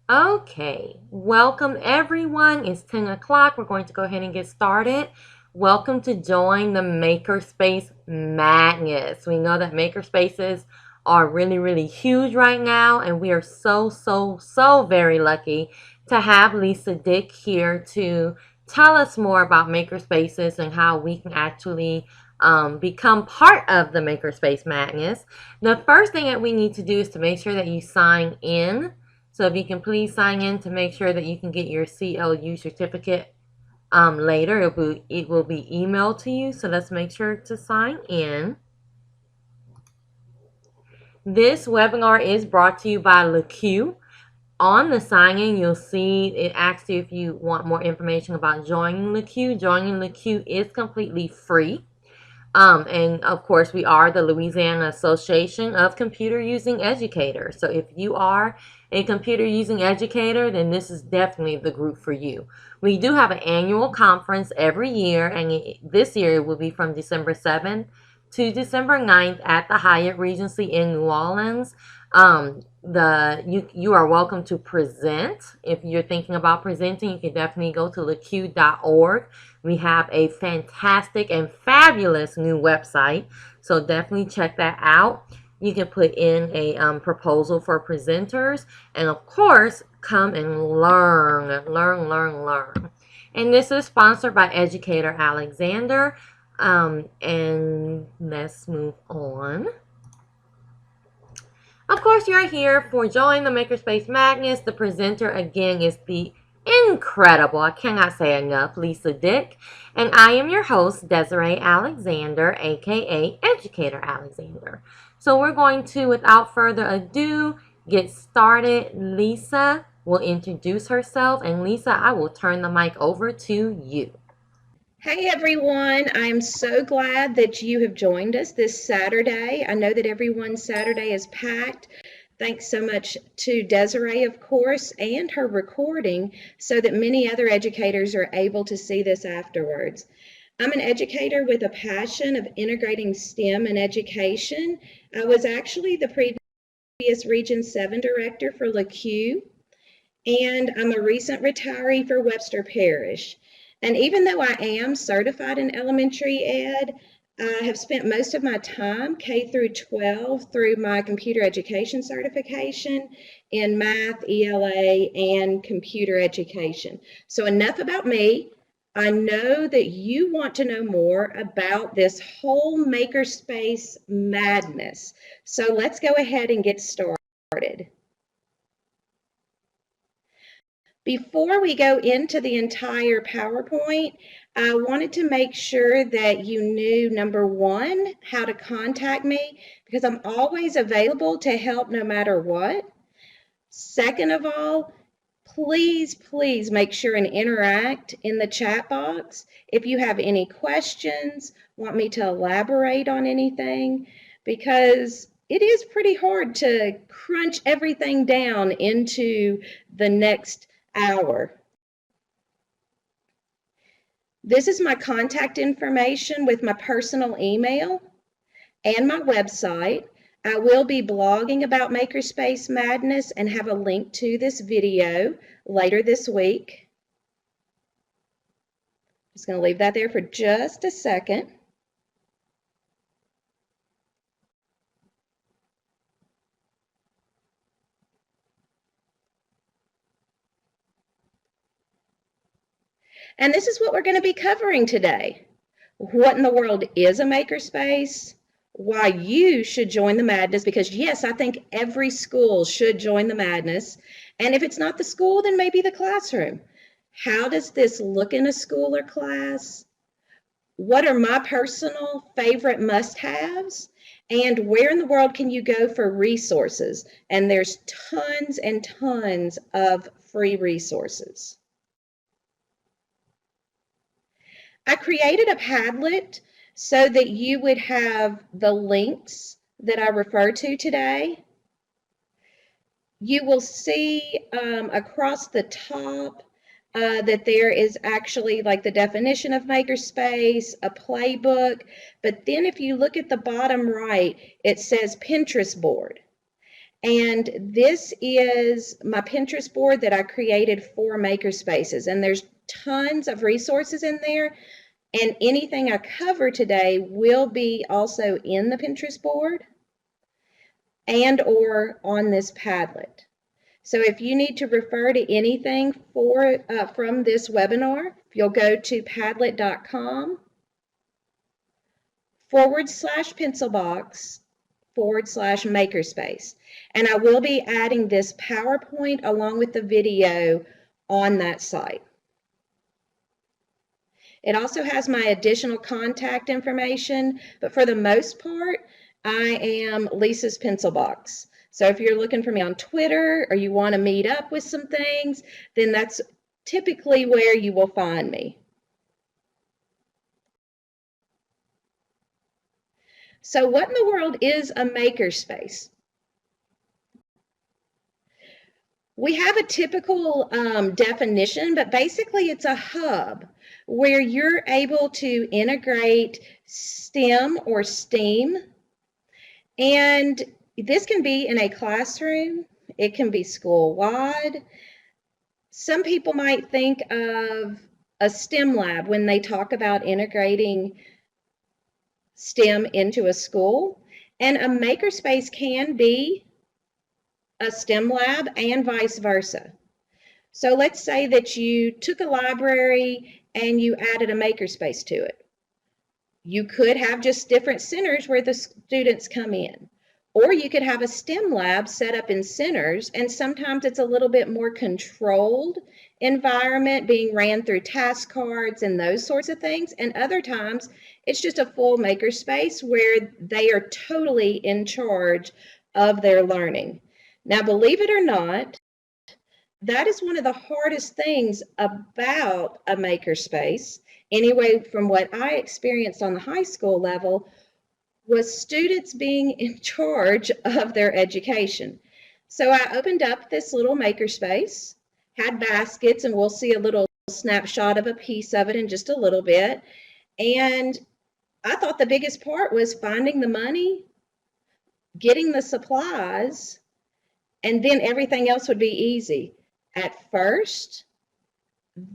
Okay, welcome everyone. It's 10 o'clock. We're going to go ahead and get started. Welcome to join the Makerspace Madness. We know that Makerspaces are really huge right now, and we are so very lucky to have Lisa Dick here to tell us more about Makerspaces and how we can actually become part of the Makerspace Madness. The first thing that we need to do is to make sure that you sign in. So if you can please sign in to make sure that you can get your CLU certificate later. It will be emailed to you. So let's make sure to sign in. This webinar is brought to you by LACUE. On the sign in, you'll see it asks you if you want more information about joining LACUE. Joining LACUE is completely free. And of course, we are the Louisiana Association of Computer Using Educators. So if you are a computer using educator, then this is definitely the group for you. We do have an annual conference every year, and this year it will be from December 7th to December 9th at the Hyatt Regency in New Orleans. You are welcome to present. If you're thinking about presenting, you can definitely go to lacue.org. We have a fantastic and fabulous new website, so definitely check that out. You can put in a proposal for presenters, and of course, come and learn. And this is sponsored by Educator Alexander. And let's move on. Of course, you're here for Join the Makerspace Madness. The presenter again is the incredible, I cannot say enough, Lisa Dick. And I am your host, Desiree Alexander, aka Educator Alexander. So we're going to, without further ado, get started. Lisa will introduce herself. And Lisa, I will turn the mic over to you. Hey everyone, I'm so glad that you have joined us this Saturday. I know that everyone's Saturday is packed. Thanks so much to Desiree, of course, and her recording so that many other educators are able to see this afterwards. I'm an educator with a passion of integrating STEM in education. I was actually the previous Region 7 director for LACUE, and I'm a recent retiree for Webster Parish. And even though I am certified in elementary ed, I have spent most of my time K through 12 through my computer education certification in math, ELA, and computer education. So enough about me. I know that you want to know more about this whole makerspace madness. So let's go ahead and get started. Before we go into the entire PowerPoint, I wanted to make sure that you knew, number one, how to contact me, because I'm always available to help no matter what. Second of all, please make sure and interact in the chat box. If you have any questions, want me to elaborate on anything, because it is pretty hard to crunch everything down into the next hour. This is my contact information with my personal email and my website. I will be blogging about Makerspace Madness and have a link to this video later this week. Just going to leave that there for just a second. And this is what we're going to be covering today. What in the world is a makerspace? Why you should join the madness, because yes, I think every school should join the madness. And if it's not the school, then maybe the classroom. How does this look in a school or class? What are my personal favorite must-haves? And where in the world can you go for resources? And there's tons and tons of free resources. I created a Padlet so that you would have the links that I refer to today. You will see across the top that there is actually like the definition of Makerspace, a playbook, but then if you look at the bottom right, it says Pinterest board. And this is my Pinterest board that I created for Makerspaces. And there's tons of resources in there. And anything I cover today will be also in the Pinterest board and or on this Padlet. So if you need to refer to anything from this webinar, you'll go to padlet.com/pencilbox/Makerspace. And I will be adding this PowerPoint along with the video on that site. It also has my additional contact information, but for the most part, I am Lisa's Pencil Box. So if you're looking for me on Twitter or you want to meet up with some things, then that's typically where you will find me. So what in the world is a makerspace? We have a typical definition, but basically it's a hub where you're able to integrate STEM or STEAM. And this can be in a classroom, it can be school-wide. Some people might think of a STEM lab when they talk about integrating STEM into a school. And a makerspace can be a STEM lab and vice versa. So let's say that you took a library and you added a makerspace to it. You could have just different centers where the students come in. Or you could have a STEM lab set up in centers, and sometimes it's a little bit more controlled environment being ran through task cards and those sorts of things. And other times it's just a full makerspace where they are totally in charge of their learning. Now, believe it or not, that is one of the hardest things about a makerspace, anyway, from what I experienced on the high school level, was students being in charge of their education. So I opened up this little makerspace, had baskets, and we'll see a little snapshot of a piece of it in just a little bit. And I thought the biggest part was finding the money, getting the supplies, and then everything else would be easy. At first,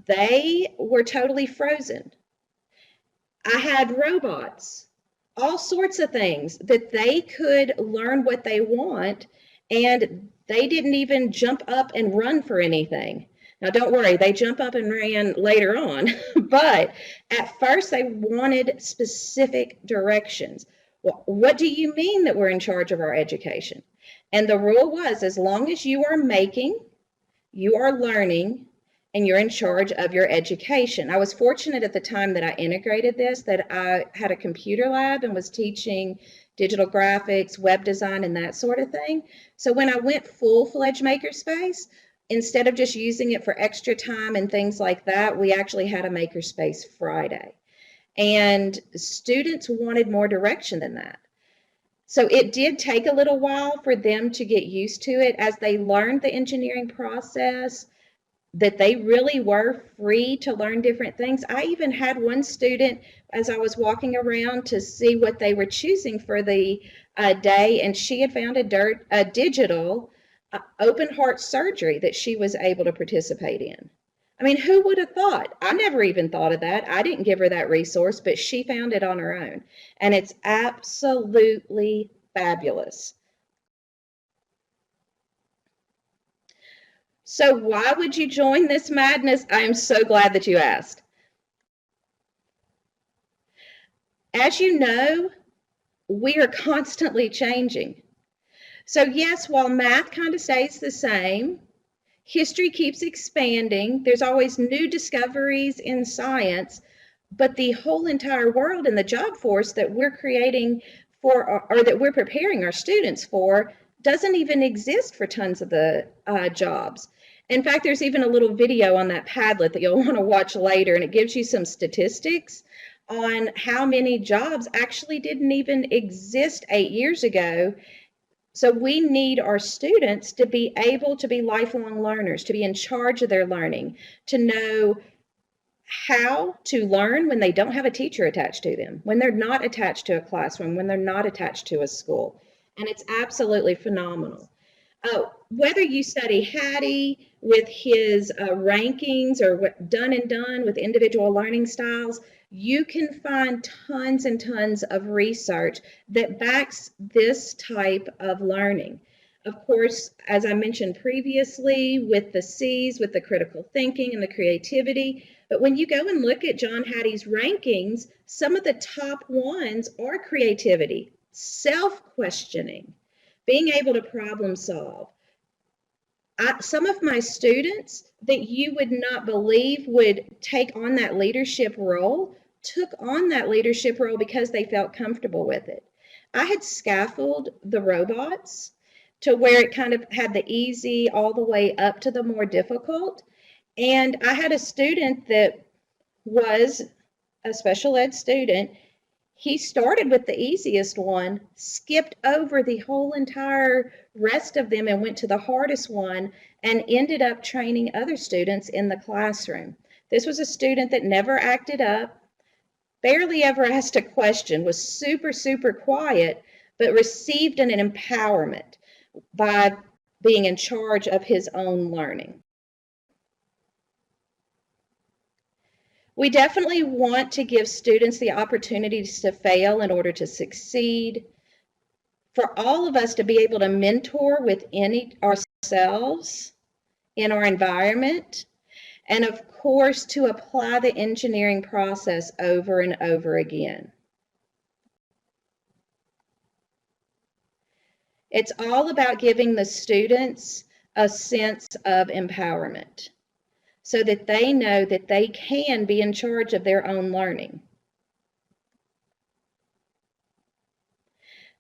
they were totally frozen. I had robots, all sorts of things that they could learn what they want, and they didn't even jump up and run for anything. Now, don't worry, they jump up and ran later on, but at first they wanted specific directions. Well, what do you mean that we're in charge of our education? And the rule was, as long as you are making, you are learning, and you're in charge of your education. I was fortunate at the time that I integrated this, that I had a computer lab and was teaching digital graphics, web design, and that sort of thing. So when I went full-fledged makerspace, instead of just using it for extra time and things like that, we actually had a Makerspace Friday. And students wanted more direction than that. So it did take a little while for them to get used to it as they learned the engineering process, that they really were free to learn different things. I even had one student, as I was walking around to see what they were choosing for the day, and she had found a digital open heart surgery that she was able to participate in. I mean, who would have thought? I never even thought of that. I didn't give her that resource, but she found it on her own. And it's absolutely fabulous. So why would you join this madness? I am so glad that you asked. As you know, we are constantly changing. So yes, while math kind of stays the same, history keeps expanding. There's always new discoveries in science, but the whole entire world and the job force that we're creating for, or that we're preparing our students for, doesn't even exist for tons of the jobs. In fact, there's even a little video on that Padlet that you'll want to watch later, and it gives you some statistics on how many jobs actually didn't even exist 8 years ago. So we need our students to be able to be lifelong learners, to be in charge of their learning, to know how to learn when they don't have a teacher attached to them, when they're not attached to a classroom, when they're not attached to a school. And it's absolutely phenomenal. Whether you study Hattie with his rankings or what done and done with individual learning styles, you can find tons and tons of research that backs this type of learning. Of course, as I mentioned previously, with the C's, with the critical thinking and the creativity, but when you go and look at John Hattie's rankings, some of the top ones are creativity, self-questioning, being able to problem solve. Some of my students that you would not believe would take on that leadership role took on that leadership role because they felt comfortable with it. I had scaffolded the robots to where it kind of had the easy all the way up to the more difficult. And I had a student that was a special ed student. He started with the easiest one, skipped over the whole entire rest of them and went to the hardest one and ended up training other students in the classroom. This was a student that never acted up, barely ever asked a question, was super, super quiet, but received an empowerment by being in charge of his own learning. We definitely want to give students the opportunities to fail in order to succeed. For all of us to be able to mentor within ourselves in our environment, and of course to apply the engineering process over and over again. It's all about giving the students a sense of empowerment, so that they know that they can be in charge of their own learning.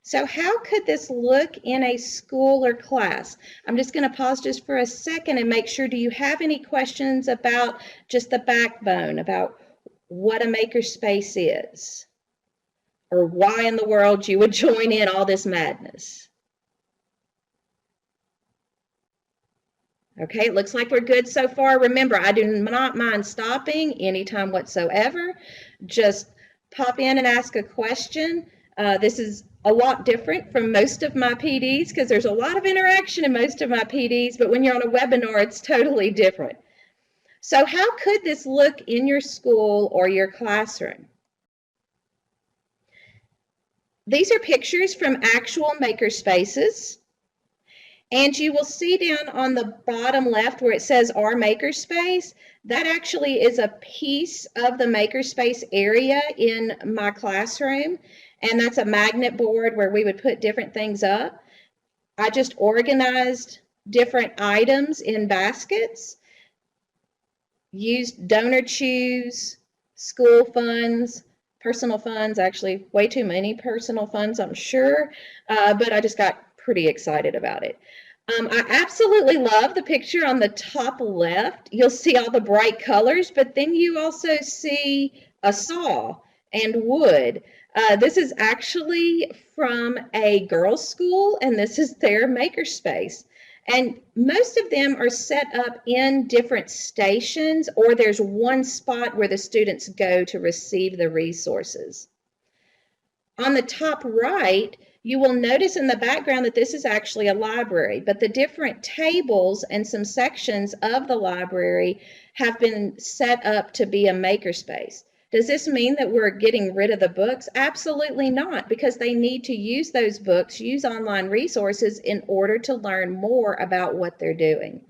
So how could this look in a school or class? I'm just going to pause just for a second and make sure, do you have any questions about just the backbone, about what a makerspace is, or why in the world you would join in all this madness? Okay, it looks like we're good so far. Remember, I do not mind stopping anytime whatsoever. Just pop in and ask a question. This is a lot different from most of my PDs because there's a lot of interaction in most of my PDs, but when you're on a webinar, it's totally different. So how could this look in your school or your classroom? These are pictures from actual makerspaces. And you will see down on the bottom left where it says our makerspace, that actually is a piece of the makerspace area in my classroom. And that's a magnet board where we would put different things up. I just organized different items in baskets, used donor choose, school funds, personal funds, actually way too many personal funds, I'm sure, but I just got pretty excited about it. I absolutely love the picture on the top left. You'll see all the bright colors, but then you also see a saw and wood. This is actually from a girls' school, and this is their makerspace. And most of them are set up in different stations, or there's one spot where the students go to receive the resources. On the top right, you will notice in the background that this is actually a library, but the different tables and some sections of the library have been set up to be a makerspace. Does this mean that we're getting rid of the books? Absolutely not, because they need to use those books, use online resources in order to learn more about what they're doing.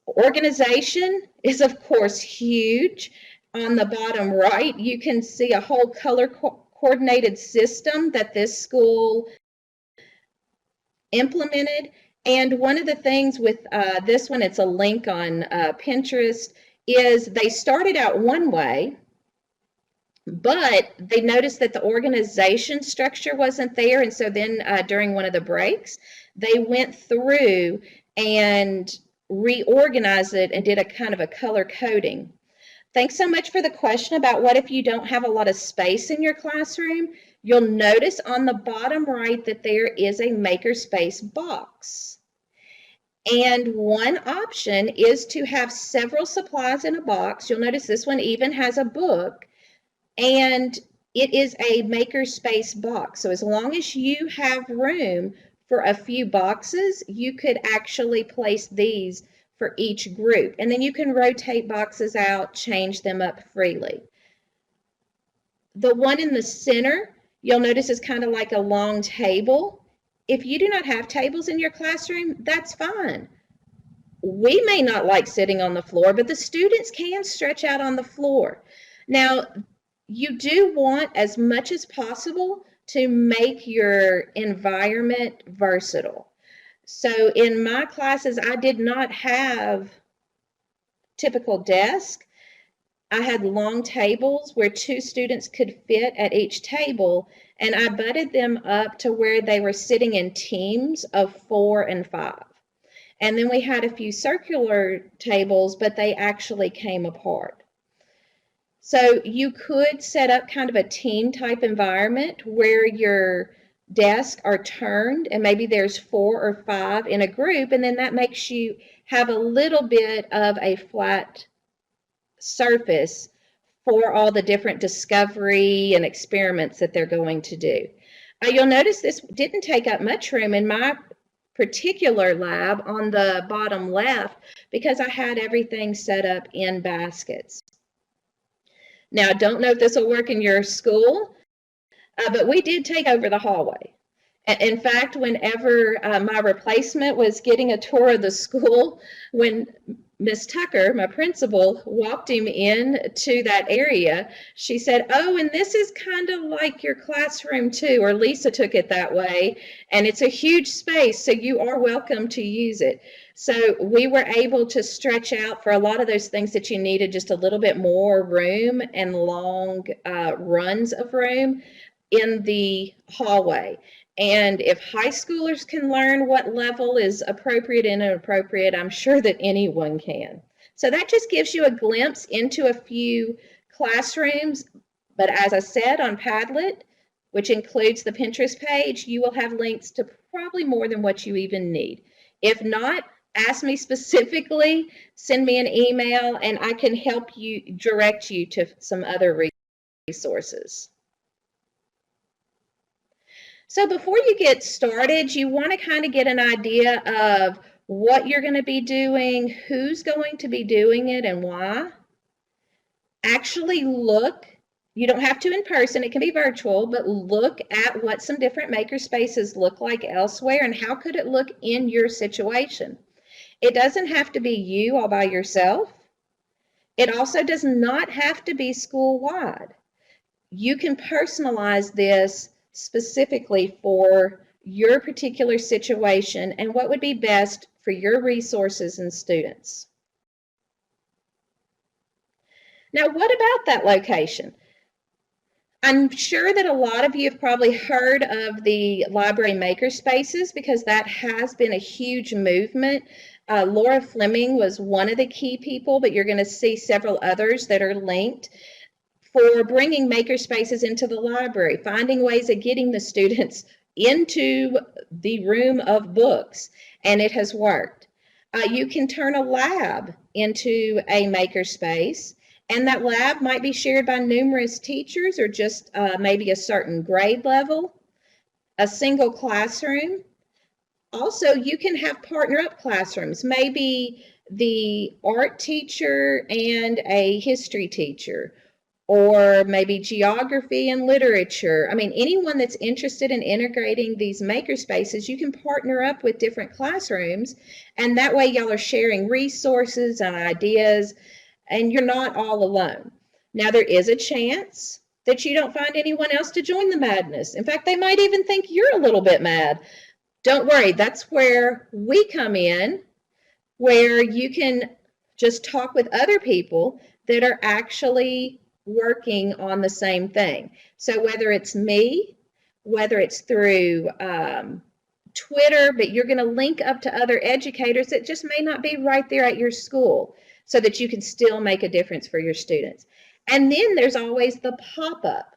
Organization is, of course, huge. On the bottom right, you can see a whole color coordinated system that this school implemented. And one of the things with this one, it's a link on Pinterest, is they started out one way, but they noticed that the organization structure wasn't there. And so then during one of the breaks, they went through and reorganized it and did a kind of a color coding. Thanks so much for the question about what if you don't have a lot of space in your classroom. You'll notice on the bottom right that there is a Makerspace box. And one option is to have several supplies in a box. You'll notice this one even has a book, and it is a Makerspace box. So as long as you have room for a few boxes, you could actually place these for each group. And then you can rotate boxes out, change them up freely. The one in the center, you'll notice is kind of like a long table. If you do not have tables in your classroom, that's fine. We may not like sitting on the floor, but the students can stretch out on the floor. Now, you do want as much as possible to make your environment versatile. So in my classes, I did not have typical desk. I had long tables where 2 students could fit at each table, and I butted them up to where they were sitting in teams of 4 and 5. And then we had a few circular tables, but they actually came apart. So you could set up kind of a team type environment where your desks are turned and maybe there's 4 or 5 in a group, and then that makes you have a little bit of a flat surface for all the different discovery and experiments that they're going to do. You'll notice this didn't take up much room in my particular lab on the bottom left because I had everything set up in baskets. Now, I don't know if this will work in your school, but we did take over the hallway. In fact, whenever my replacement was getting a tour of the school, when Miss Tucker, my principal, walked him in to that area, she said, "Oh, and this is kind of like your classroom too," or Lisa took it that way, "and it's a huge space, so you are welcome to use it." So we were able to stretch out for a lot of those things that you needed just a little bit more room and long runs of room in the hallway. And if high schoolers can learn what level is appropriate and inappropriate, I'm sure that anyone can. So that just gives you a glimpse into a few classrooms. But as I said, on Padlet, which includes the Pinterest page, you will have links to probably more than what you even need. If not, ask me specifically, send me an email, and I can help you direct you to some other resources. So before you get started, you want to kind of get an idea of what you're going to be doing, who's going to be doing it, and why. Actually look, you don't have to in person, it can be virtual, but look at what some different makerspaces look like elsewhere and how could it look in your situation. It doesn't have to be you all by yourself. It also does not have to be school-wide. You can personalize this specifically for your particular situation and what would be best for your resources and students. Now, what about that location? I'm sure that a lot of you have probably heard of the library makerspaces because that has been a huge movement. Laura Fleming was one of the key people, but you're going to see several others that are linked for bringing makerspaces into the library, finding ways of getting the students into the room of books, and it has worked. You can turn a lab into a makerspace, and that lab might be shared by numerous teachers or just maybe a certain grade level, a single classroom. Also, you can have partner-up classrooms, maybe the art teacher and a history teacher, or maybe geography and literature. I mean, anyone that's interested in integrating these makerspaces, you can partner up with different classrooms, and that way y'all are sharing resources and ideas, and you're not all alone. Now, there is a chance that you don't find anyone else to join the madness. In fact, they might even think you're a little bit mad. Don't worry, that's where we come in, where you can just talk with other people that are actually working on the same thing. So whether it's me, whether it's through Twitter, but you're going to link up to other educators that just may not be right there at your school so that you can still make a difference for your students. And then there's always the pop-up.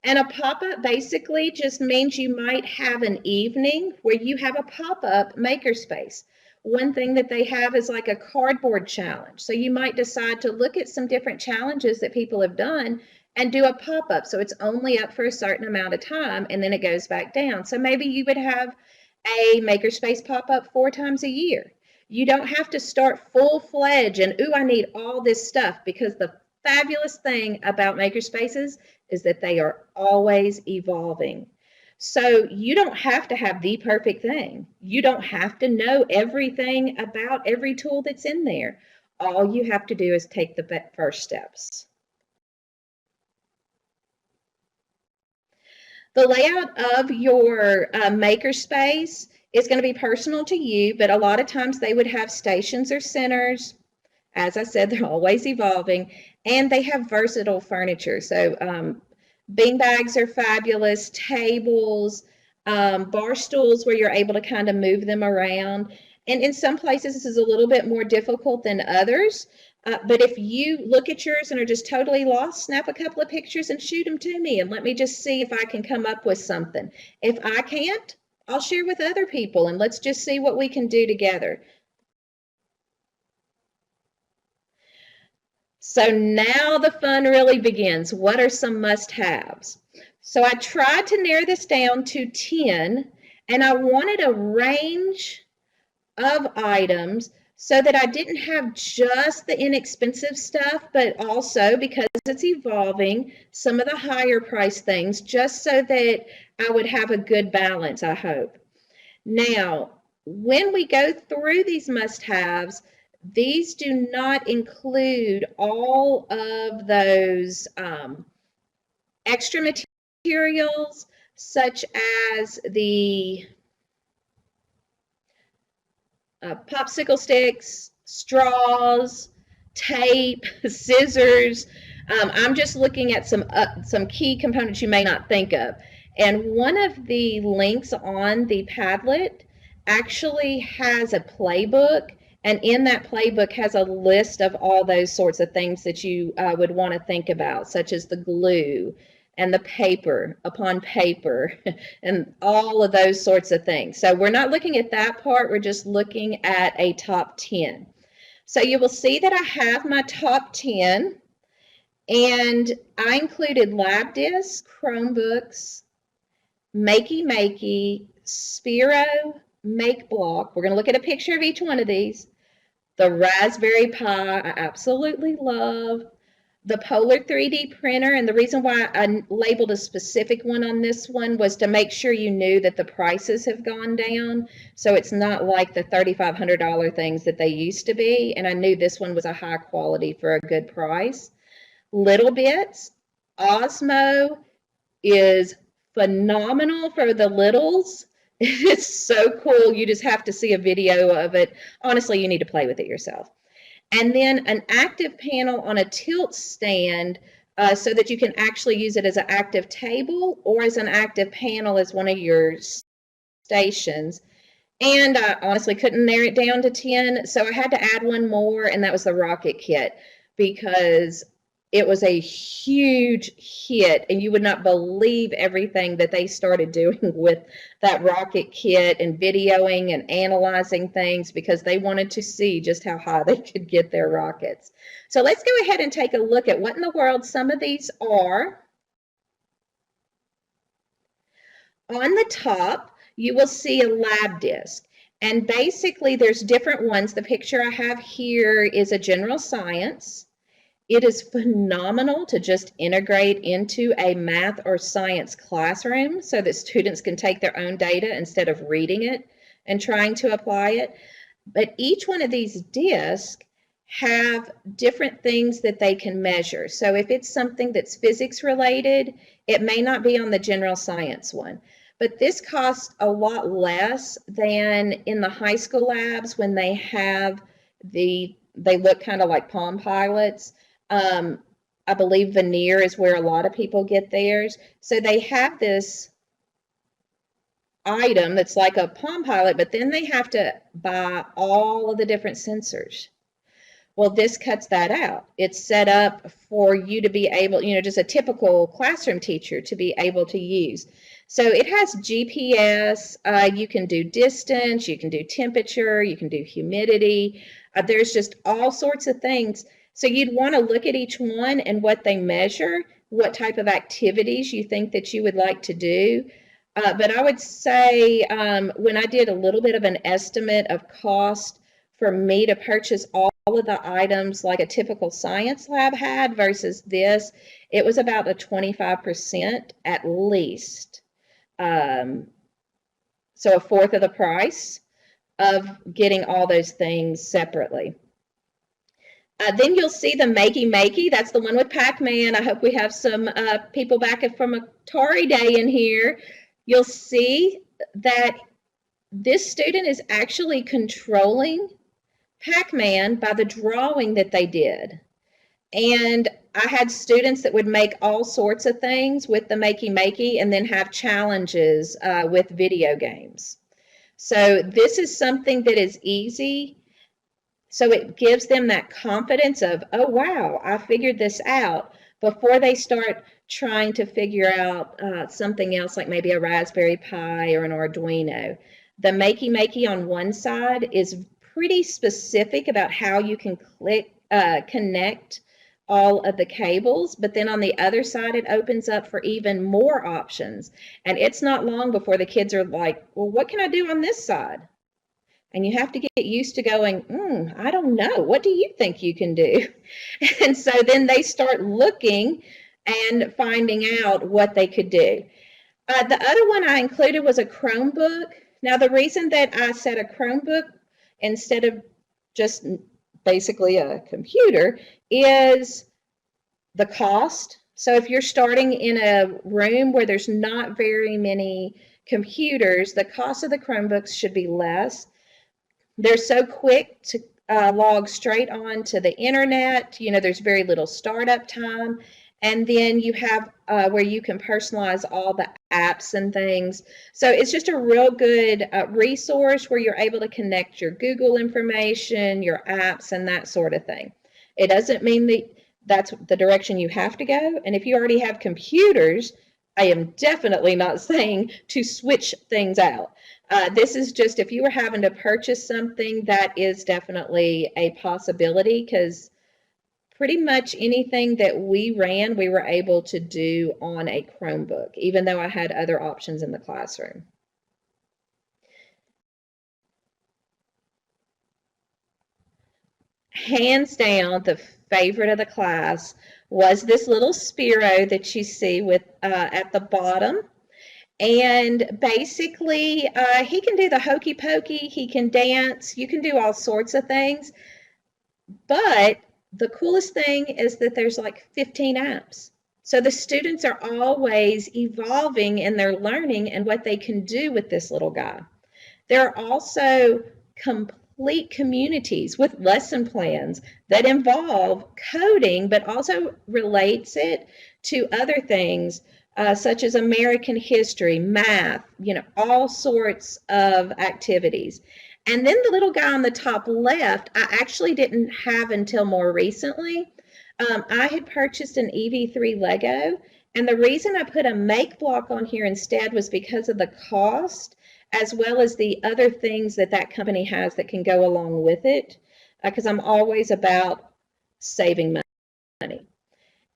And a pop-up basically just means you might have an evening where you have a pop-up makerspace. One thing that they have is like a cardboard challenge. So you might decide to look at some different challenges that people have done and do a pop-up. So it's only up for a certain amount of time and then it goes back down. So maybe you would have a Makerspace pop-up 4 times a year. You don't have to start full-fledged and, ooh, I need all this stuff, because the fabulous thing about Makerspaces is that they are always evolving. So you don't have to have the perfect thing. You don't have to know everything about every tool that's in there. All you have to do is take the first steps. The layout of your Makerspace is going to be personal to you, but a lot of times they would have stations or centers. As I said, they're always evolving, and they have versatile furniture. So bean bags are fabulous, tables, bar stools where you're able to kind of move them around. And in some places, this is a little bit more difficult than others. But if you look at yours and are just totally lost, snap a couple of pictures and shoot them to me, and let me just see if I can come up with something. If I can't, I'll share with other people, and let's just see what we can do together. So now the fun really begins. What are some must-haves? So I tried to narrow this down to 10, and I wanted a range of items so that I didn't have just the inexpensive stuff, but also, because it's evolving, some of the higher price things, just so that I would have a good balance, I hope. Now, when we go through these must-haves, these do not include all of those extra materials, such as the popsicle sticks, straws, tape, scissors. I'm just looking at some key components you may not think of. And one of the links on the Padlet actually has a playbook, and in that playbook has a list of all those sorts of things that you would want to think about, such as the glue and the paper upon paper and all of those sorts of things. So we're not looking at that part, we're just looking at a top 10. So you will see that I have my top 10, and I included lab discs, Chromebooks, Makey, Sparrow, Make Block. We're going to look at a picture of each one of these. The Raspberry Pi, I absolutely love. The Polar 3D printer, and the reason why I labeled a specific one on this one was to make sure you knew that the prices have gone down. So it's not like the $3,500 things that they used to be, and I knew this one was a high quality for a good price. Little Bits, Osmo is phenomenal for the littles. It's so cool. You just have to see a video of it. Honestly, you need to play with it yourself. And then an active panel on a tilt stand so that you can actually use it as an active table or as an active panel as one of your stations. And I honestly couldn't narrow it down to 10, so I had to add one more, and that was the rocket kit, because it was a huge hit, and you would not believe everything that they started doing with that rocket kit and videoing and analyzing things, because they wanted to see just how high they could get their rockets. So let's go ahead and take a look at what in the world some of these are. On the top, you will see a lab disc, and basically there's different ones. The picture I have here is a general science. It is phenomenal to just integrate into a math or science classroom so that students can take their own data instead of reading it and trying to apply it. But each one of these discs have different things that they can measure. So if it's something that's physics related, it may not be on the general science one. But this costs a lot less than in the high school labs when they have they look kind of like Palm Pilots. I believe veneer is where a lot of people get theirs. So they have this item that's like a Palm Pilot, but then they have to buy all of the different sensors. Well, this cuts that out. It's set up for you to be able, just a typical classroom teacher to be able to use. So it has GPS, you can do distance, you can do temperature, you can do humidity. There's just all sorts of things. So you'd want to look at each one and what they measure, what type of activities you think that you would like to do. But I would say when I did a little bit of an estimate of cost for me to purchase all of the items like a typical science lab had versus this, it was about a 25% at least. So a fourth of the price of getting all those things separately. Then you'll see the Makey. That's the one with Pac-Man. I hope we have some people back from Atari Day in here. You'll see that this student is actually controlling Pac-Man by the drawing that they did. And I had students that would make all sorts of things with the Makey and then have challenges with video games. So this is something that is easy. So it gives them that confidence of, oh, wow, I figured this out before they start trying to figure out something else like maybe a Raspberry Pi or an Arduino. The Makey on one side is pretty specific about how you can connect all of the cables, but then on the other side it opens up for even more options. And it's not long before the kids are like, well, what can I do on this side? And you have to get used to going, I don't know. What do you think you can do? And so then they start looking and finding out what they could do. The other one I included was a Chromebook. Now, the reason that I said a Chromebook instead of just basically a computer is the cost. So if you're starting in a room where there's not very many computers, the cost of the Chromebooks should be less. They're so quick to log straight on to the internet. You know, there's very little startup time. And then you have where you can personalize all the apps and things. So it's just a real good resource where you're able to connect your Google information, your apps, and that sort of thing. It doesn't mean that that's the direction you have to go. And if you already have computers, I am definitely not saying to switch things out. This is just if you were having to purchase something, that is definitely a possibility, because pretty much anything that we ran, we were able to do on a Chromebook, even though I had other options in the classroom. Hands down, the favorite of the class was this little Sparrow that you see with at the bottom. And basically, he can do the hokey pokey, he can dance, you can do all sorts of things. But the coolest thing is that there's like 15 apps. So the students are always evolving in their learning and what they can do with this little guy. There are also complete communities with lesson plans that involve coding, but also relates it to other things such as American history, math, you know, all sorts of activities. And then the little guy on the top left, I actually didn't have until more recently. I had purchased an EV3 Lego, and the reason I put a make block on here instead was because of the cost, as well as the other things that that company has that can go along with it, because I'm always about saving money.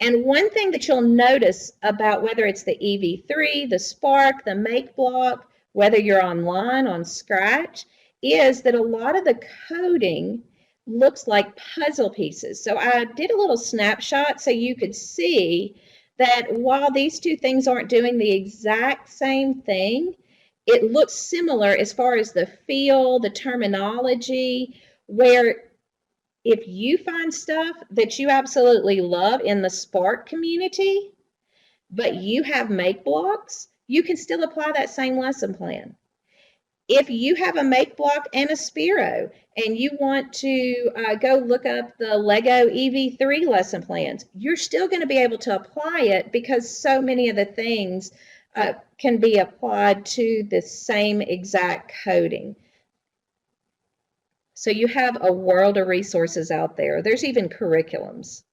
And one thing that you'll notice about whether it's the EV3, the Spark, the Make Block, whether you're online on Scratch, is that a lot of the coding looks like puzzle pieces. So I did a little snapshot so you could see that while these two things aren't doing the exact same thing, it looks similar as far as the feel, the terminology, where if you find stuff that you absolutely love in the Spark community, but you have make blocks, you can still apply that same lesson plan. If you have a make block and a Sparrow and you want to go look up the Lego EV3 lesson plans, you're still going to be able to apply it because so many of the things can be applied to the same exact coding. So you have a world of resources out there. There's even curriculums.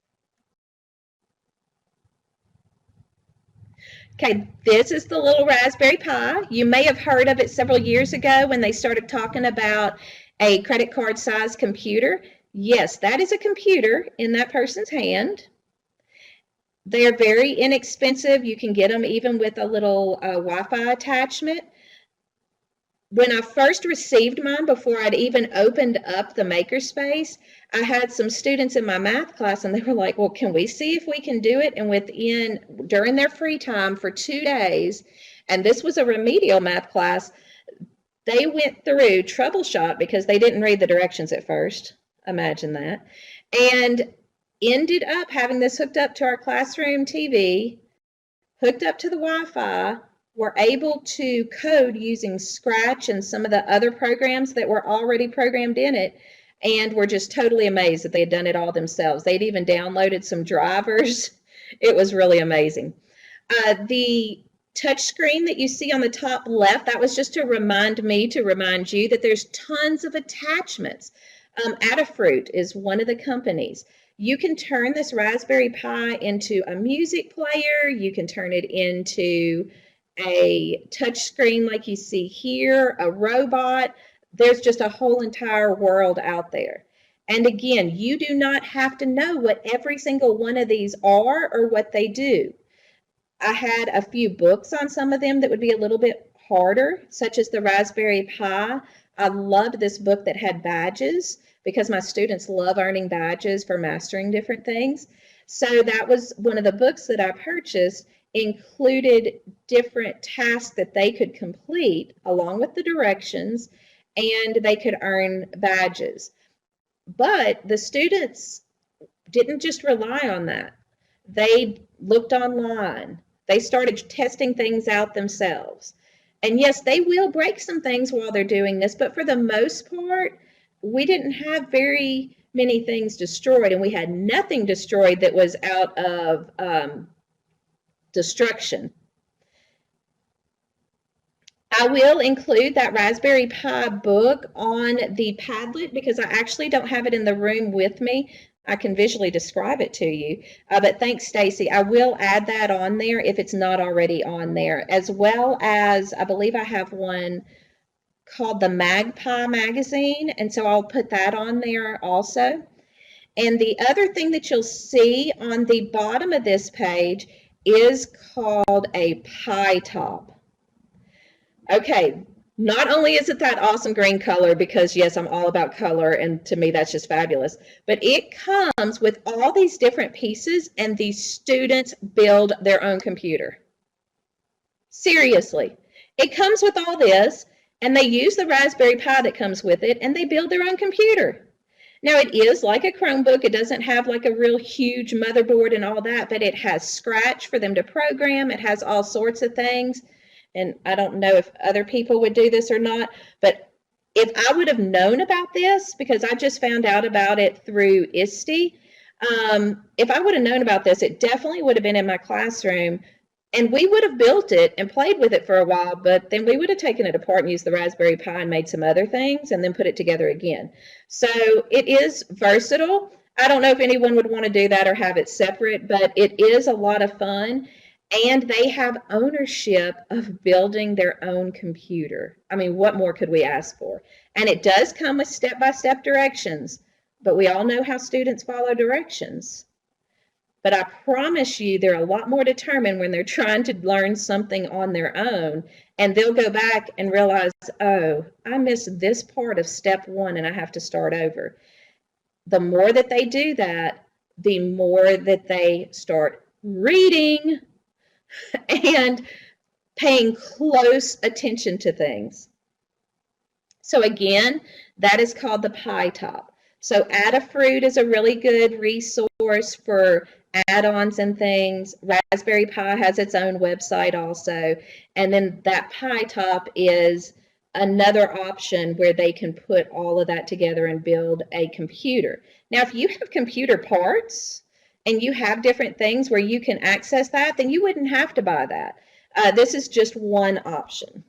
Okay, this is the little Raspberry Pi. You may have heard of it several years ago when they started talking about a credit card size computer. Yes, that is a computer in that person's hand. They're very inexpensive. You can get them even with a little Wi-Fi attachment. When I first received mine, before I'd even opened up the Makerspace, I had some students in my math class and they were like, well, can we see if we can do it? And during their free time for 2 days, and this was a remedial math class, they went through troubleshot because they didn't read the directions at first. Imagine that. And ended up having this hooked up to our classroom TV, hooked up to the Wi-Fi, were able to code using Scratch and some of the other programs that were already programmed in it, and were just totally amazed that they had done it all themselves. They'd even downloaded some drivers. It was really amazing. The touch screen that you see on the top left, that was just to remind you that there's tons of attachments. Adafruit is one of the companies. You can turn this Raspberry Pi into a music player. You can turn it into a touch screen like you see here, a robot. There's just a whole entire world out there. And again, you do not have to know what every single one of these are or what they do. I had a few books on some of them that would be a little bit harder, such as the Raspberry Pi. I loved this book that had badges because my students love earning badges for mastering different things. So that was one of the books that I purchased, included different tasks that they could complete along with the directions, and they could earn badges. But the students didn't just rely on that. They looked online. They started testing things out themselves. And yes, they will break some things while they're doing this, but for the most part, we didn't have very many things destroyed, and we had nothing destroyed that was out of destruction. I will include that Raspberry Pi book on the Padlet because I actually don't have it in the room with me. I can visually describe it to you, but thanks, Stacy. I will add that on there if it's not already on there, as well as I believe I have one called the Magpie magazine, and so I'll put that on there also. And the other thing that you'll see on the bottom of this page is called a pie top. Okay, not only is it that awesome green color, because yes, I'm all about color, and to me that's just fabulous, but it comes with all these different pieces, and these students build their own computer. Seriously, it comes with all this, and they use the Raspberry Pi that comes with it, and they build their own computer. Now, it is like a Chromebook. It doesn't have like a real huge motherboard and all that, but it has Scratch for them to program. It has all sorts of things. And I don't know if other people would do this or not, but if I would have known about this, because I just found out about it through ISTE, if I would have known about this, it definitely would have been in my classroom, and we would have built it and played with it for a while, but then we would have taken it apart and used the Raspberry Pi and made some other things and then put it together again. So it is versatile. I don't know if anyone would want to do that or have it separate, but it is a lot of fun. And they have ownership of building their own computer. I mean, what more could we ask for? And it does come with step-by-step directions, but we all know how students follow directions. But I promise you, they're a lot more determined when they're trying to learn something on their own, and they'll go back and realize, oh, I missed this part of step one and I have to start over. The more that they do that, the more that they start reading and paying close attention to things. So again, that is called the Pi Top. So Adafruit is a really good resource for add-ons and things. Raspberry Pi has its own website also. And then that Pi Top is another option where they can put all of that together and build a computer. Now, if you have computer parts, and you have different things where you can access that, then you wouldn't have to buy that. This is just one option.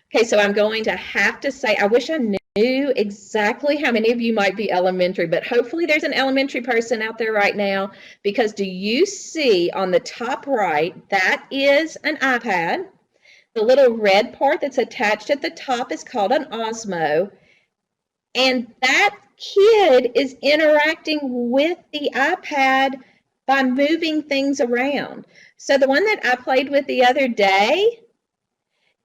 Okay, so I'm going to have to say, I wish I knew exactly how many of you might be elementary, but hopefully there's an elementary person out there right now, because do you see on the top right, that is an iPad. The little red part that's attached at the top is called an Osmo. And that kid is interacting with the iPad by moving things around. So the one that I played with the other day,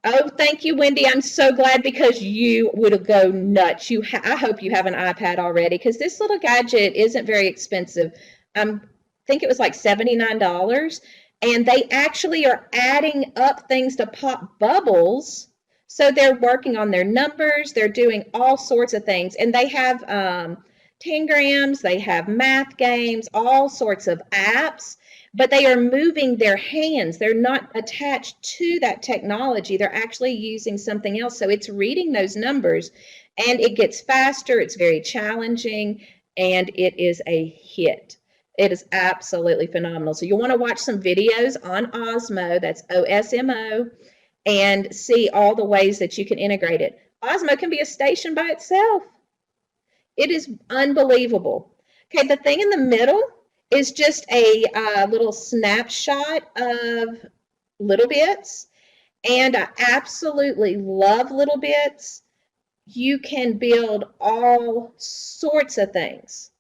oh, thank you, Wendy. I'm so glad because you would go nuts. I hope you have an iPad already because this little gadget isn't very expensive. I think it was like $79, and they actually are adding up things to pop bubbles. So they're working on their numbers. They're doing all sorts of things, and they have tangrams. They have math games, all sorts of apps, but they are moving their hands. They're not attached to that technology. They're actually using something else. So it's reading those numbers, and it gets faster. It's very challenging, and it is a hit. It is absolutely phenomenal. So you'll want to watch some videos on Osmo, that's OSMO, and see all the ways that you can integrate it. Osmo can be a station by itself. It is unbelievable. Okay, the thing in the middle is just a little snapshot of Little Bits, and I absolutely love Little Bits. You can build all sorts of things.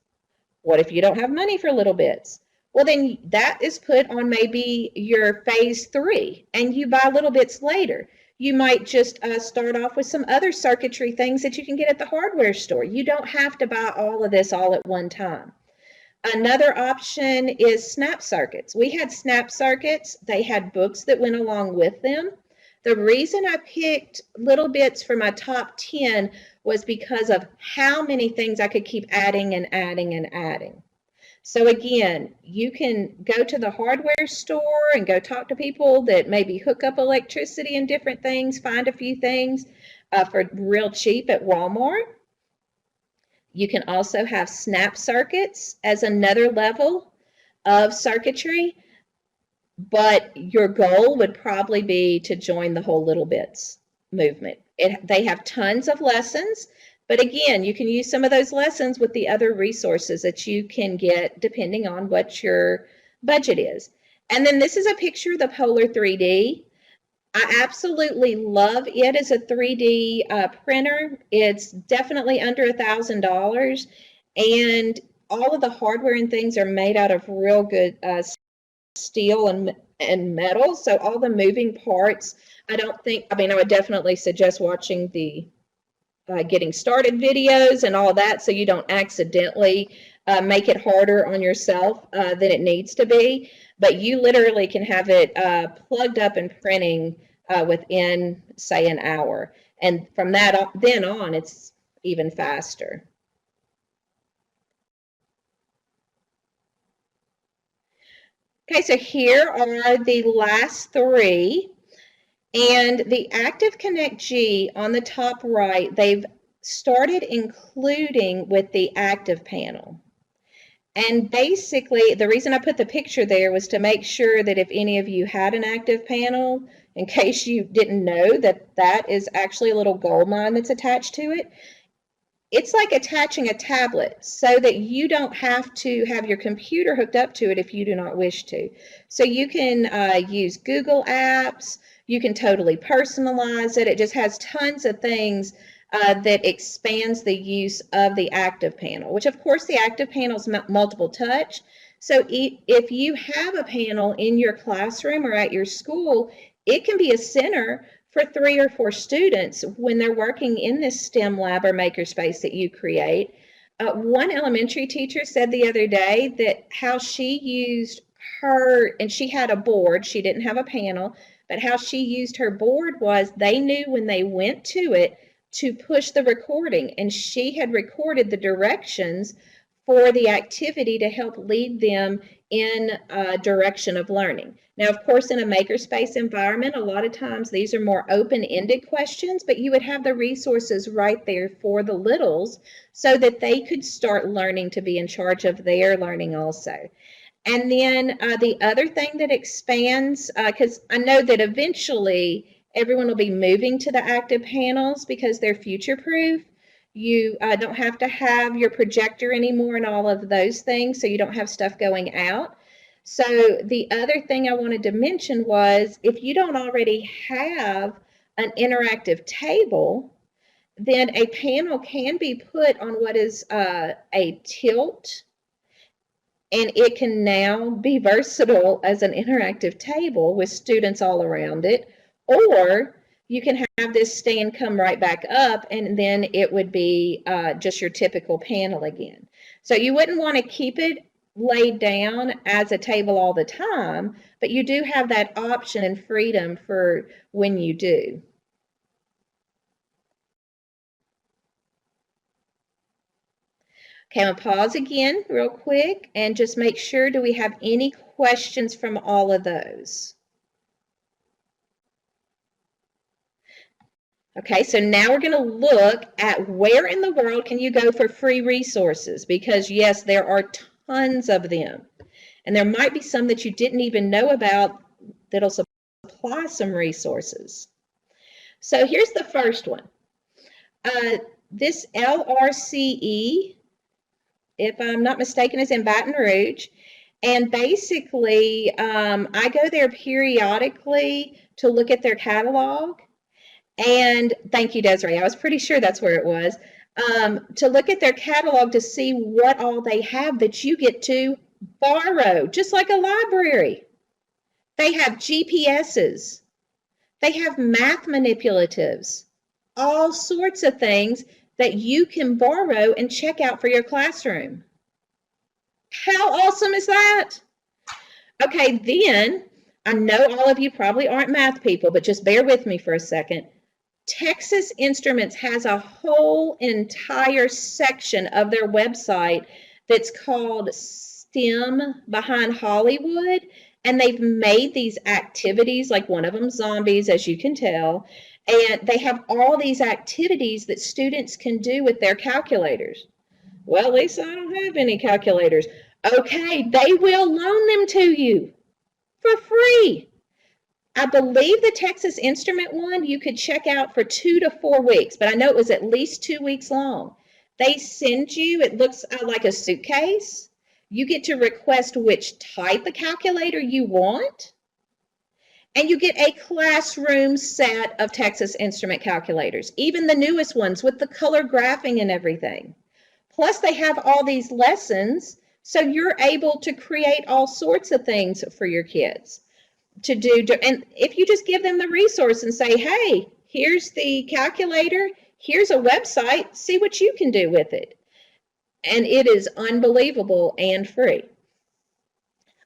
What if you don't have money for Little Bits? Well, then that is put on maybe your phase 3, and you buy Little Bits later. You might just start off with some other circuitry things that you can get at the hardware store. You don't have to buy all of this all at one time. Another option is snap circuits. We had snap circuits. They had books that went along with them. The reason I picked Little Bits for my top 10 was because of how many things I could keep adding and adding and adding. So again, you can go to the hardware store and go talk to people that maybe hook up electricity and different things, find a few things for real cheap at Walmart. You can also have snap circuits as another level of circuitry, but your goal would probably be to join the whole Little Bits movement. They have tons of lessons, but again, you can use some of those lessons with the other resources that you can get depending on what your budget is. And then this is a picture of the Polar 3D. I absolutely love it as a 3D printer. It's definitely under $1,000, and all of the hardware and things are made out of real good steel and metal. So all the moving parts, I would definitely suggest watching the getting started videos and all that so you don't accidentally make it harder on yourself than it needs to be. But you literally can have it plugged up and printing within, say, an hour. And from that then on, it's even faster. Okay, so here are the last 3. And the Active Connect G on the top right, they've started including with the active panel. And basically, the reason I put the picture there was to make sure that if any of you had an active panel, in case you didn't know that that is actually a little gold mine that's attached to it. It's like attaching a tablet so that you don't have to have your computer hooked up to it if you do not wish to. So you can use Google Apps. You can totally personalize it. It just has tons of things that expands the use of the active panel, which of course the active panel is multiple touch. So if you have a panel in your classroom or at your school, it can be a center for 3 or 4 students when they're working in this STEM lab or makerspace that you create. One elementary teacher said the other day that how she used and she had a board, she didn't have a panel, but how she used her board was they knew when they went to it to push the recording, and she had recorded the directions for the activity to help lead them in a direction of learning. Now, of course, in a makerspace environment, a lot of times these are more open-ended questions, but you would have the resources right there for the littles so that they could start learning to be in charge of their learning also. And then the other thing that expands, because I know that eventually everyone will be moving to the active panels because they're future-proof. You don't have to have your projector anymore and all of those things, so you don't have stuff going out. So the other thing I wanted to mention was if you don't already have an interactive table, then a panel can be put on what is a tilt, and it can now be versatile as an interactive table with students all around it, or you can have this stand come right back up, and then it would be just your typical panel again. So you wouldn't want to keep it laid down as a table all the time, but you do have that option and freedom for when you do. Okay, I'm gonna pause again real quick and just make sure, do we have any questions from all of those? Okay, so now we're going to look at where in the world can you go for free resources, because yes, there are tons of them. And there might be some that you didn't even know about that'll supply some resources. So here's the first one. This LRCE, if I'm not mistaken, is in Baton Rouge. And basically, I go there periodically to look at their catalog. And thank you, Desiree. I was pretty sure that's where it was. To look at their catalog to see what all they have that you get to borrow, just like a library. They have GPSs. They have math manipulatives, all sorts of things that you can borrow and check out for your classroom. How awesome is that? Okay, then I know all of you probably aren't math people, but just bear with me for a second. Texas Instruments has a whole entire section of their website that's called STEM Behind Hollywood, and they've made these activities, like one of them zombies, as you can tell, and they have all these activities that students can do with their calculators. Well, Lisa, I don't have any calculators. Okay, they will loan them to you for free. I believe the Texas Instrument one you could check out for 2 to 4 weeks, but I know it was at least 2 weeks long. They send you, it looks like a suitcase. You get to request which type of calculator you want, and you get a classroom set of Texas Instrument calculators, even the newest ones with the color graphing and everything. Plus, they have all these lessons, so you're able to create all sorts of things for your kids to do. And if you just give them the resource and say, hey, here's the calculator, here's a website, see what you can do with it. And it is unbelievable and free.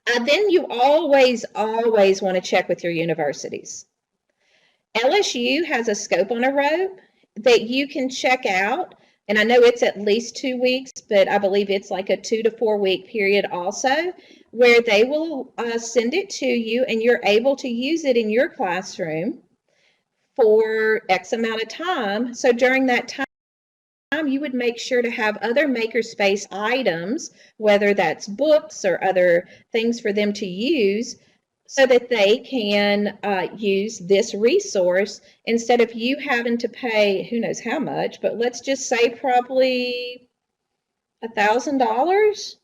Then you always want to check with your universities. LSU has a scope on a rope that you can check out. And I know it's at least 2 weeks, but I believe it's like a 2 to 4 week period also, where they will send it to you and you're able to use it in your classroom for X amount of time. So during that time, you would make sure to have other Makerspace items, whether that's books or other things for them to use, so that they can use this resource instead of you having to pay who knows how much, but let's just say probably $1,000.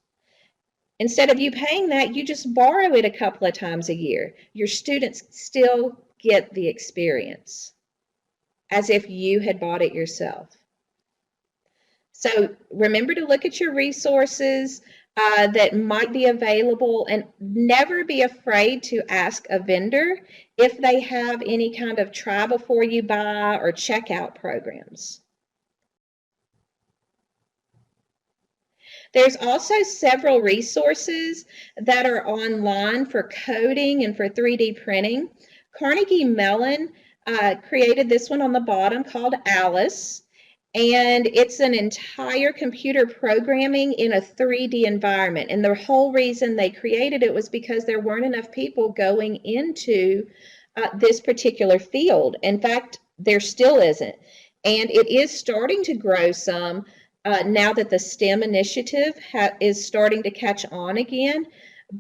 Instead of you paying that, you just borrow it a couple of times a year. Your students still get the experience as if you had bought it yourself. So remember to look at your resources that might be available, and never be afraid to ask a vendor if they have any kind of try before you buy or checkout programs. There's also several resources that are online for coding and for 3D printing. Carnegie Mellon created this one on the bottom called Alice. And it's an entire computer programming in a 3D environment. And the whole reason they created it was because there weren't enough people going into this particular field. In fact, there still isn't. And it is starting to grow some now that the STEM initiative is starting to catch on again,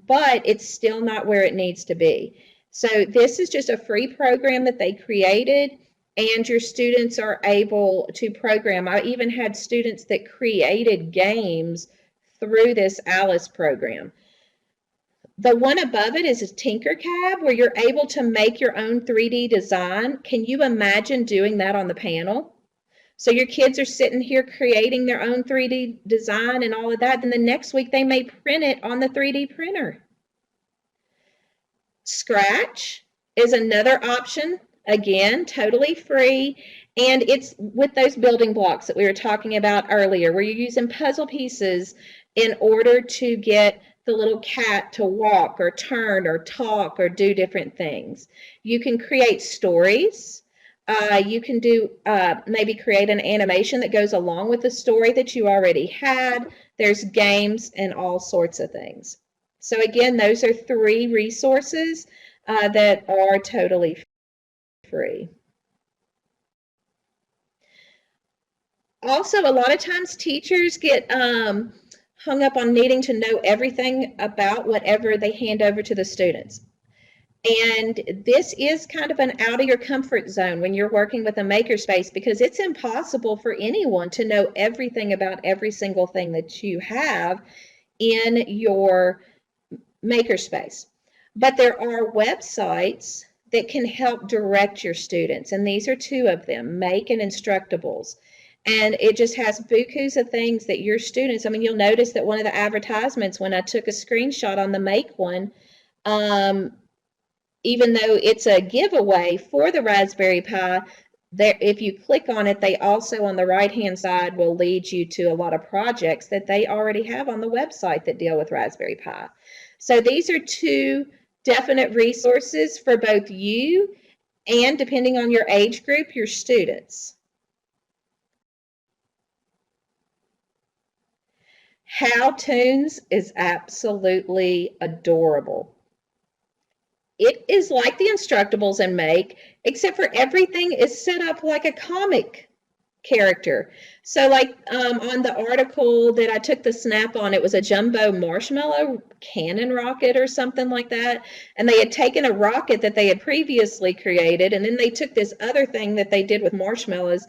but it's still not where it needs to be. So this is just a free program that they created, and your students are able to program. I even had students that created games through this Alice program. The one above it is a Tinkercad, where you're able to make your own 3D design. Can you imagine doing that on the panel? So your kids are sitting here creating their own 3D design and all of that. Then the next week they may print it on the 3D printer. Scratch is another option. Again, totally free. And it's with those building blocks that we were talking about earlier, where you're using puzzle pieces in order to get the little cat to walk or turn or talk or do different things. You can create stories. You can do maybe create an animation that goes along with the story that you already had. There's games and all sorts of things. So again, those are 3 resources that are totally free. Also, a lot of times teachers get hung up on needing to know everything about whatever they hand over to the students. And this is kind of an out of your comfort zone when you're working with a makerspace, because it's impossible for anyone to know everything about every single thing that you have in your makerspace. But there are websites that can help direct your students, and these are 2 of them, Make and Instructables. And it just has bukus of things that your students, I mean, you'll notice that one of the advertisements, when I took a screenshot on the Make one, even though it's a giveaway for the Raspberry Pi, there, if you click on it, they also on the right-hand side will lead you to a lot of projects that they already have on the website that deal with Raspberry Pi. So these are 2 definite resources for both you and, depending on your age group, your students. How-Toons is absolutely adorable. It is like the Instructables and Make, except for everything is set up like a comic character. So like on the article that I took the snap on, it was a jumbo marshmallow cannon rocket or something like that. And they had taken a rocket that they had previously created, and then they took this other thing that they did with marshmallows,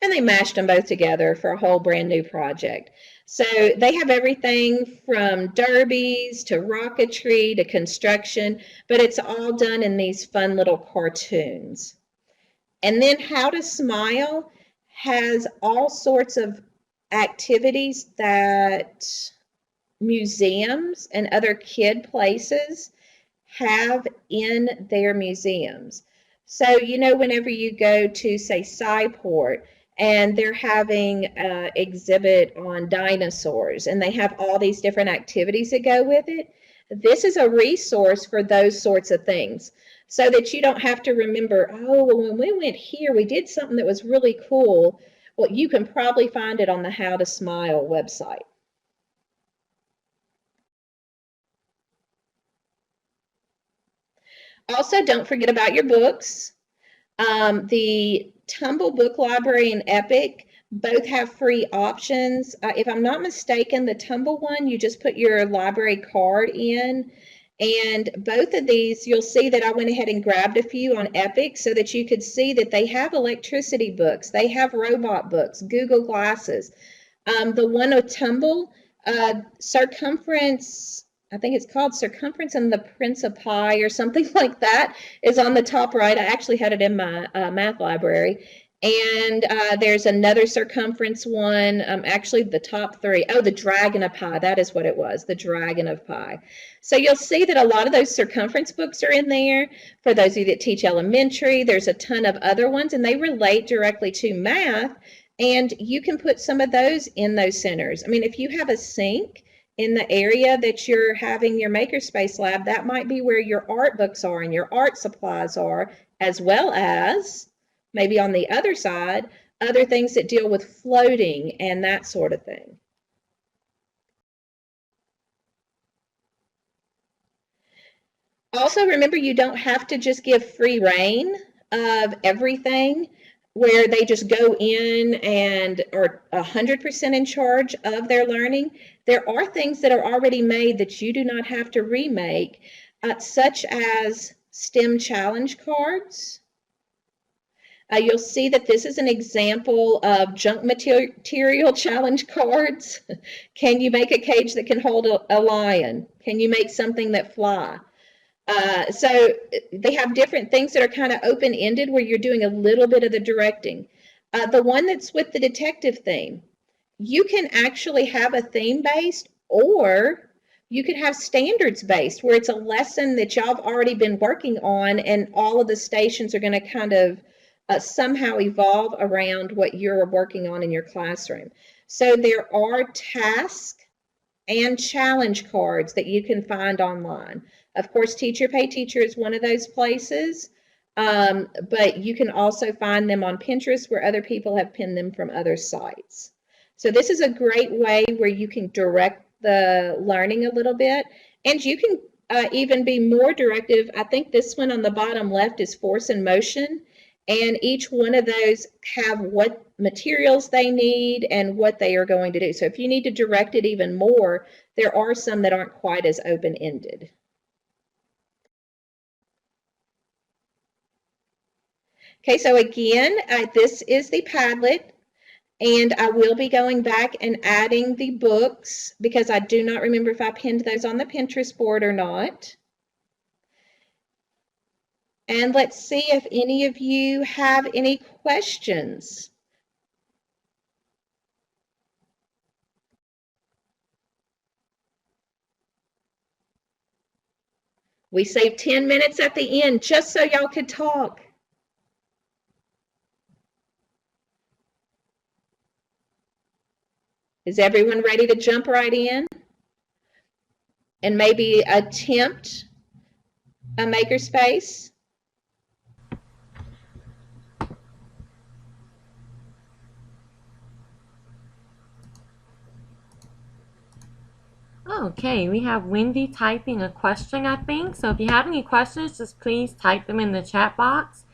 and they mashed them both together for a whole brand new project. So they have everything from derbies to rocketry to construction, but it's all done in these fun little cartoons. And then How to Smile has all sorts of activities that museums and other kid places have in their museums. So, you know, whenever you go to, say, Sci-Port, and they're having an exhibit on dinosaurs, and they have all these different activities that go with it. This is a resource for those sorts of things, so that you don't have to remember, oh, well, when we went here, we did something that was really cool. Well, you can probably find it on the How to Smile website. Also, don't forget about your books. The Tumble Book Library and Epic both have free options. If I'm not mistaken, the Tumble one, you just put your library card in, and both of these, you'll see that I went ahead and grabbed a few on Epic so that you could see that they have electricity books, they have robot books, Google Glasses. The one with Tumble, Circumference, I think it's called Circumference and the Prince of Pi or something like that, is on the top right. I actually had it in my math library. And there's another circumference one, actually the top 3. Oh, the Dragon of Pi, that is what it was, the Dragon of Pi. So you'll see that a lot of those circumference books are in there. For those of you that teach elementary, there's a ton of other ones, and they relate directly to math, and you can put some of those in those centers. I mean, if you have a sink in the area that you're having your Makerspace lab, that might be where your art books are and your art supplies are, as well as maybe on the other side, other things that deal with floating and that sort of thing. Also, remember, you don't have to just give free reign of everything where they just go in and are 100% in charge of their learning. There are things that are already made that you do not have to remake, such as STEM challenge cards. You'll see that this is an example of junk material challenge cards. Can you make a cage that can hold a lion? Can you make something that fly? So they have different things that are kind of open-ended where you're doing a little bit of the directing. The one that's with the detective theme, you can actually have a theme-based, or you could have standards-based, where it's a lesson that y'all have already been working on, and all of the stations are going to kind of somehow evolve around what you're working on in your classroom. So there are tasks and challenge cards that you can find online. Of course, Teacher Pay Teacher is one of those places, but you can also find them on Pinterest, where other people have pinned them from other sites. So this is a great way where you can direct the learning a little bit, and you can even be more directive. I think this one on the bottom left is force and motion, and each one of those have what materials they need and what they are going to do. So if you need to direct it even more, there are some that aren't quite as open-ended. Okay, so again, this is the Padlet, and I will be going back and adding the books because I do not remember if I pinned those on the Pinterest board or not. And let's see if any of you have any questions. We saved 10 minutes at the end just so y'all could talk. Is everyone ready to jump right in and maybe attempt a makerspace? Okay, we have Wendy typing a question, I think. So if you have any questions, just please type them in the chat box,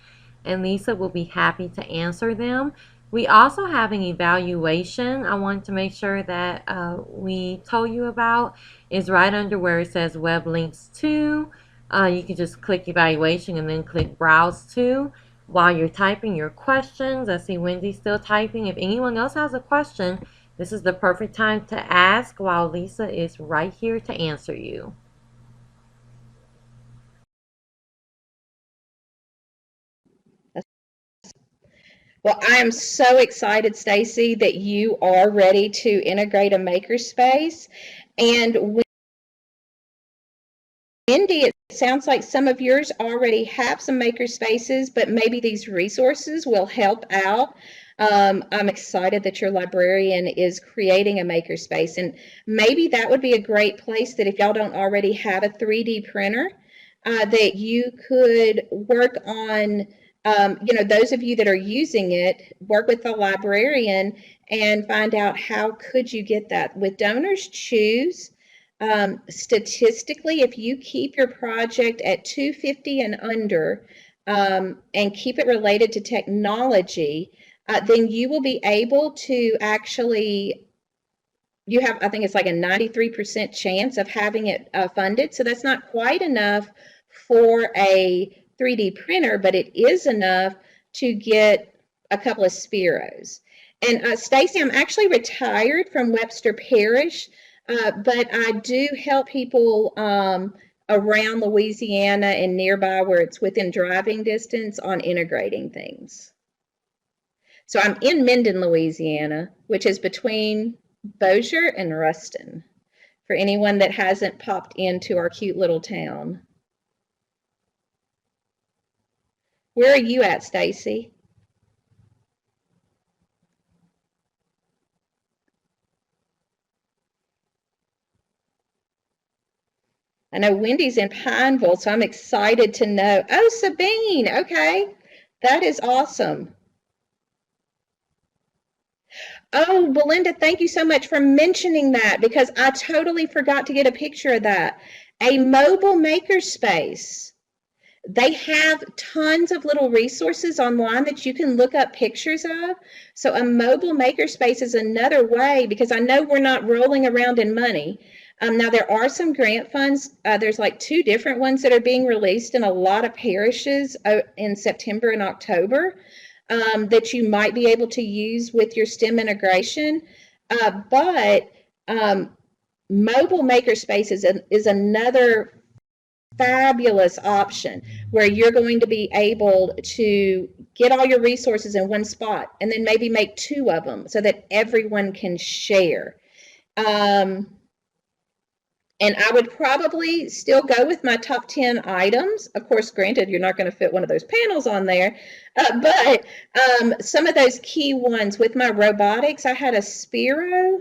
and Lisa will be happy to answer them. We also have an evaluation I want to make sure that we told you about. Is right under where it says web links to. You can just click evaluation and then click browse to. While you're typing your questions, I see Wendy still typing. If anyone else has a question, this is the perfect time to ask while Lisa is right here to answer you. Well, I am so excited, Stacy, that you are ready to integrate a makerspace. And Wendy, it sounds like some of yours already have some makerspaces, but maybe these resources will help out. I'm excited that your librarian is creating a makerspace, and maybe that would be a great place that if y'all don't already have a 3D printer, that you could work on. Those of you that are using it, work with the librarian and find out how could you get that. With Donors Choose, statistically, if you keep your project at 250 and under, and keep it related to technology, then you will be able to actually, you have, I think it's like a 93% chance of having it funded. So that's not quite enough for a 3D printer, but it is enough to get a couple of Sparrows. And Stacy, I'm actually retired from Webster Parish, but I do help people around Louisiana and nearby where it's within driving distance on integrating things. So I'm in Minden, Louisiana, which is between Bossier and Ruston, for anyone that hasn't popped into our cute little town. Where are you at, Stacy? I know Wendy's in Pineville, so I'm excited to know. Oh, Sabine, okay. That is awesome. Oh, Belinda, thank you so much for mentioning that because I totally forgot to get a picture of that. A mobile makerspace. They have tons of little resources online that you can look up pictures of. So a mobile makerspace is another way, because I know we're not rolling around in money. Now there are some grant funds. There's like 2 different ones that are being released in a lot of parishes in September and October that you might be able to use with your STEM integration. But mobile makerspace is another fabulous option where you're going to be able to get all your resources in one spot, and then maybe make 2 of them so that everyone can share. Um, and I would probably still go with my top 10 items. Of course, granted, you're not going to fit one of those panels on there, but some of those key ones with my robotics, I had a Sparrow.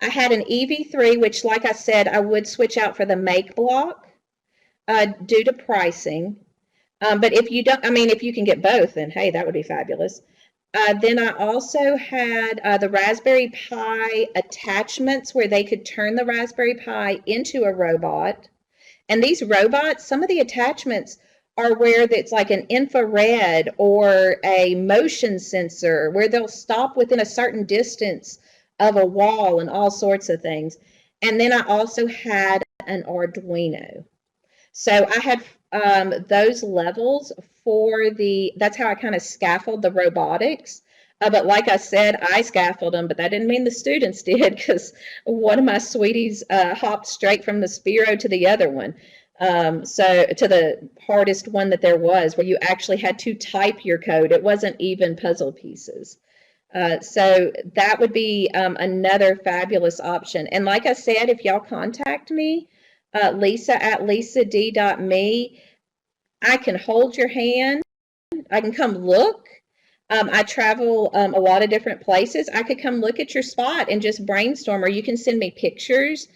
I had an EV3, which, like I said, I would switch out for the Make block due to pricing. But if you don't, I mean, if you can get both, then hey, that would be fabulous. Then I also had the Raspberry Pi attachments where they could turn the Raspberry Pi into a robot. And these robots, some of the attachments are where it's like an infrared or a motion sensor where they'll stop within a certain distance of a wall and all sorts of things. And then I also had an Arduino. So I had those levels for that's how I kind of scaffold the robotics. But like I said, I scaffold them, but that didn't mean the students did, because one of my sweeties hopped straight from the Sparrow to the other one. So to the hardest one that there was, where you actually had to type your code. It wasn't even puzzle pieces. So that would be another fabulous option. And like I said, if y'all contact me, Lisa at lisad.me, I can hold your hand. I can come look. I travel a lot of different places. I could come look at your spot and just brainstorm, or you can send me pictures.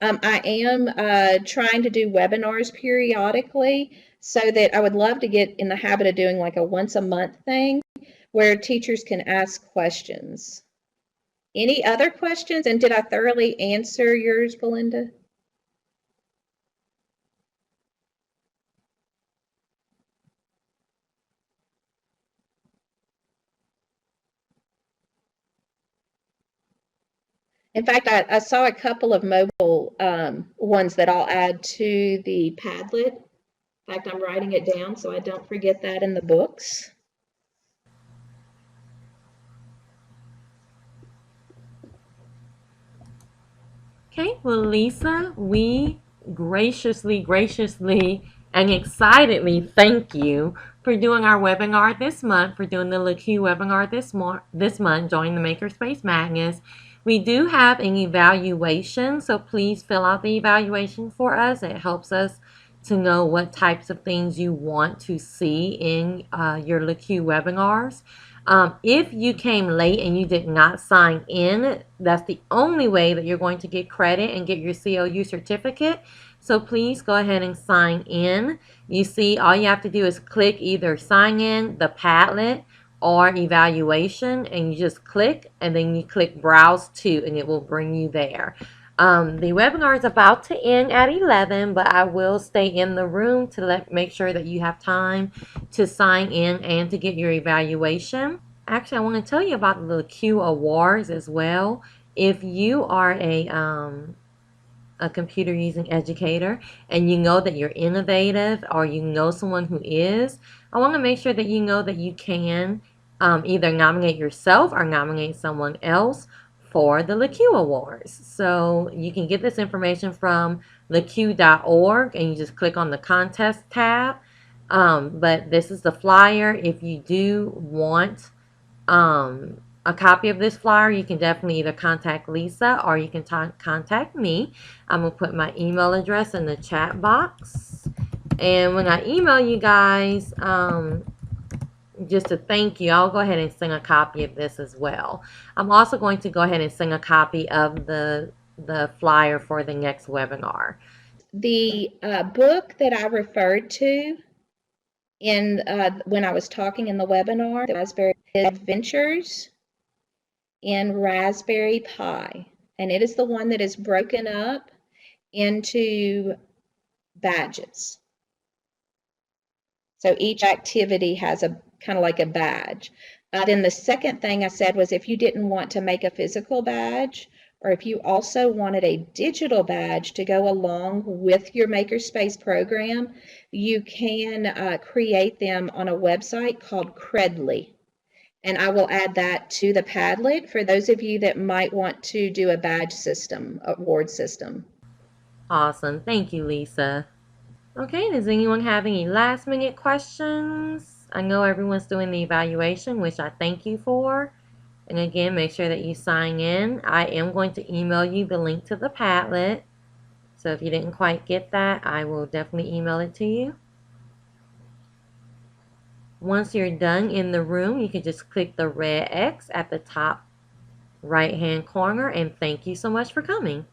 I am trying to do webinars periodically, so that I would love to get in the habit of doing like a once a month thing where teachers can ask questions. Any other questions? And did I thoroughly answer yours, Belinda? In fact, I saw a couple of mobile ones that I'll add to the Padlet. In fact, I'm writing it down so I don't forget that in the books. Okay, well, Lisa, we graciously, and excitedly thank you for doing our webinar this month, for doing the LACUE webinar this month, joining the Makerspace Madness. We do have an evaluation, so please fill out the evaluation for us. It helps us to know what types of things you want to see in your LACUE webinars. If you came late and you did not sign in, that's the only way that you're going to get credit and get your COU certificate. So please go ahead and sign in. You see, all you have to do is click either sign in, the Padlet, or evaluation, and you just click, and then you click browse to, and it will bring you there. The webinar is about to end at 11, but I will stay in the room to make sure that you have time to sign in and to get your evaluation. Actually, I want to tell you about the LACUE Awards as well. If you are a computer using educator and you know that you're innovative, or you know someone who is, I want to make sure that you know that you can either nominate yourself or nominate someone else for the LACUE Awards. So you can get this information from lacue.org, and you just click on the contest tab. But this is the flyer. If you do want a copy of this flyer, you can definitely either contact Lisa or you can contact me. I'm going to put my email address in the chat box. And when I email you guys, just to thank you, I'll go ahead and send a copy of this as well. I'm also going to go ahead and send a copy of the flyer for the next webinar. The book that I referred to in when I was talking in the webinar, the Raspberry Adventures in Raspberry Pi, and it is the one that is broken up into badges. So each activity has a kind of like a badge. Then the second thing I said was, if you didn't want to make a physical badge, or if you also wanted a digital badge to go along with your Makerspace program, you can create them on a website called Credly. And I will add that to the Padlet for those of you that might want to do a badge system, award system. Awesome. Thank you, Lisa. Okay, does anyone have any last minute questions? I know everyone's doing the evaluation, which I thank you for. And again, make sure that you sign in. I am going to email you the link to the Padlet. So if you didn't quite get that, I will definitely email it to you. Once you're done in the room, you can just click the red X at the top right hand corner, and thank you so much for coming.